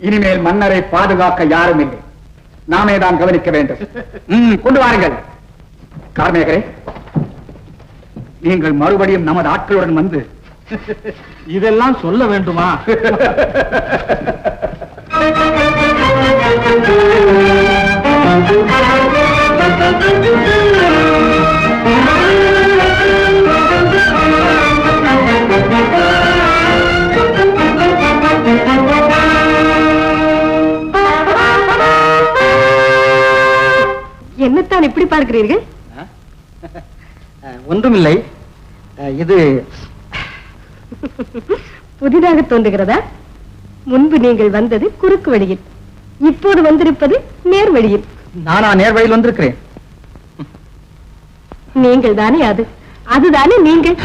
இனிமேல் மன்னரை பாதுகாக்க யாரும் இல்லை, நாமே தான் கவனிக்க வேண்டும். கொண்டு வாருங்கள். கார்மேகரே, நீங்கள் மறுபடியும் நமது ஆட்களுடன் வந்து இதெல்லாம் சொல்ல வேண்டுமா? என்னத்தான் இப்படி பார்க்கிறீர்கள்? ஒன்றுமில்லை. இது புதிதாக தோன்றுகிறதா? முன்பு நீங்கள் வந்தது குறுக்கு வழியில், இப்போது வந்திருப்பது நேர் வழியில். நானா நேர் வழியில் வந்திருக்கிறேன்? நீங்கள் தானே அதுதானே நீங்கள்.